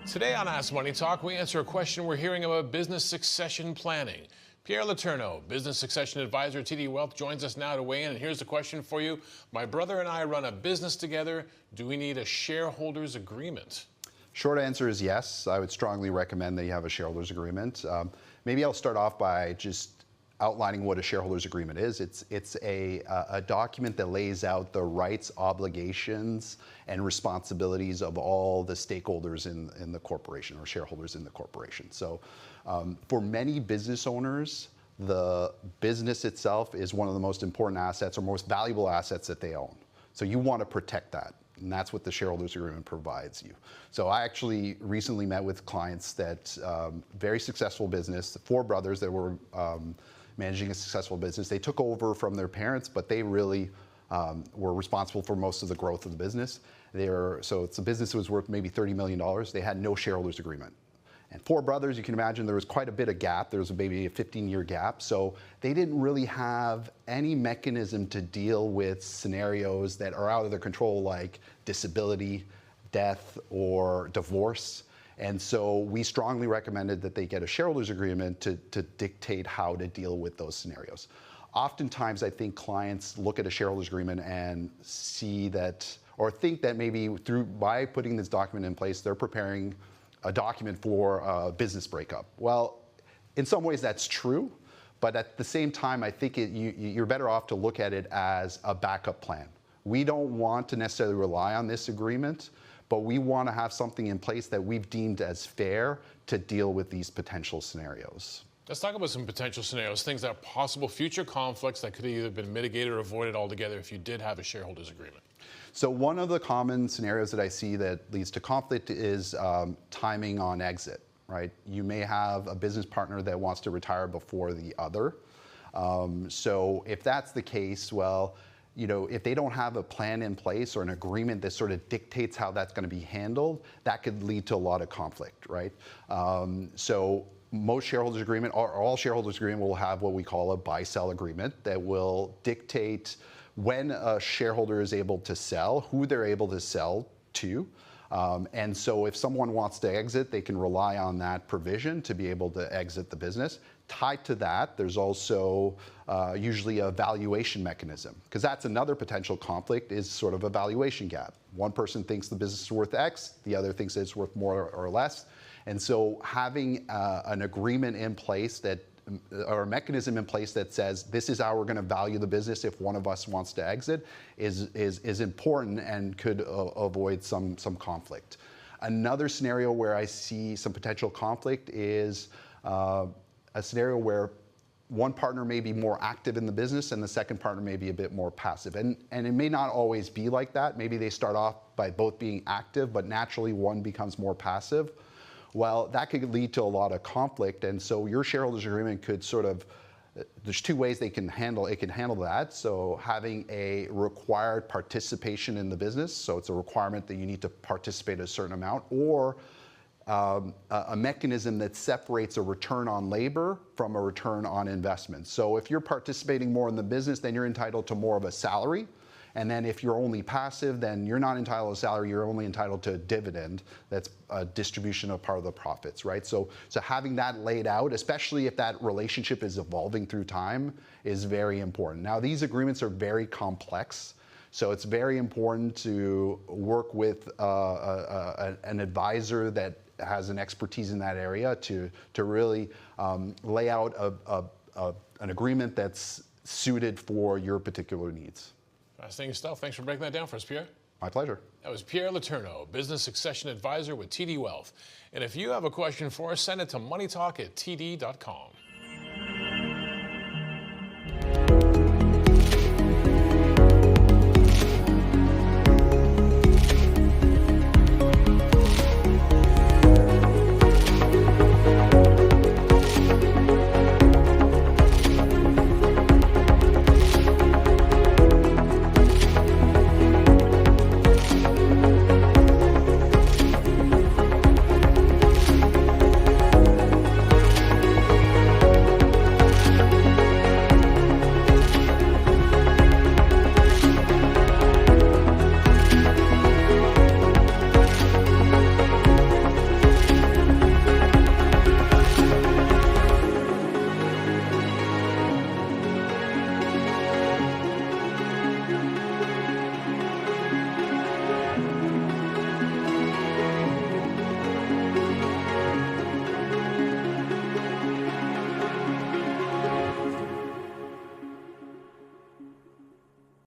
Today on Ask Money Talk, we answer a question we're hearing about business succession planning. Pierre Létourneau, business succession advisor at TD Wealth, joins us now to weigh in. And here's the question for you. My brother and I run a business together. Do we need a shareholders agreement? Short answer is yes. I would strongly recommend that you have a shareholders agreement. Maybe I'll start off by just outlining what a shareholders agreement is. It's a document that lays out the rights, obligations, and responsibilities of all the stakeholders in the corporation or shareholders in the corporation. So for many business owners, the business itself is one of the most important assets or most valuable assets that they own. So you want to protect that. And that's what the shareholders agreement provides you. So I actually recently met with clients that very successful business, 4 brothers that were managing a successful business. They took over from their parents, but they really were responsible for most of the growth of the business. So it's a business that was worth maybe $30 million. They had no shareholders agreement. And 4 brothers, you can imagine there was quite a bit of gap. There was maybe a 15-year gap. So they didn't really have any mechanism to deal with scenarios that are out of their control, like disability, death, or divorce. And so we strongly recommended that they get a shareholders agreement to dictate how to deal with those scenarios. Oftentimes, I think clients look at a shareholders agreement and see that, or think that maybe by putting this document in place, they're preparing a document for a business breakup. Well, in some ways that's true, but at the same time, I think you're better off to look at it as a backup plan. We don't want to necessarily rely on this agreement, but we want to have something in place that we've deemed as fair to deal with these potential scenarios. Let's talk about some potential scenarios, things that are possible future conflicts that could have either been mitigated or avoided altogether if you did have a shareholders agreement. So one of the common scenarios that I see that leads to conflict is timing on exit, right? You may have a business partner that wants to retire before the other. So if that's the case, well, if they don't have a plan in place or an agreement that sort of dictates how that's going to be handled, that could lead to a lot of conflict, right? So most shareholders agreement, or all shareholders agreement, will have what we call a buy-sell agreement that will dictate when a shareholder is able to sell, who they're able to sell to. And so if someone wants to exit, they can rely on that provision to be able to exit the business. Tied to that, there's also usually a valuation mechanism, because that's another potential conflict, is sort of a valuation gap. One person thinks the business is worth X, the other thinks it's worth more or less. And so having an agreement in place or a mechanism in place that says this is how we're going to value the business if one of us wants to exit is important and could avoid some conflict. Another scenario where I see some potential conflict is a scenario where one partner may be more active in the business and the second partner may be a bit more passive. And it may not always be like that. Maybe they start off by both being active, but naturally one becomes more passive. Well, that could lead to a lot of conflict. And so your shareholders agreement could there's 2 ways it can handle that. So having a required participation in the business, so it's a requirement that you need to participate a certain amount, or a mechanism that separates a return on labor from a return on investment. So if you're participating more in the business, then you're entitled to more of a salary. And then if you're only passive, then you're not entitled to salary, you're only entitled to a dividend. That's a distribution of part of the profits, right? So having that laid out, especially if that relationship is evolving through time, is very important. Now, these agreements are very complex. So it's very important to work with an advisor that has an expertise in that area to really lay out an agreement that's suited for your particular needs. Fascinating stuff. Thanks for breaking that down for us, Pierre. My pleasure. That was Pierre Létourneau, business succession advisor with TD Wealth. And if you have a question for us, send it to moneytalk@td.com.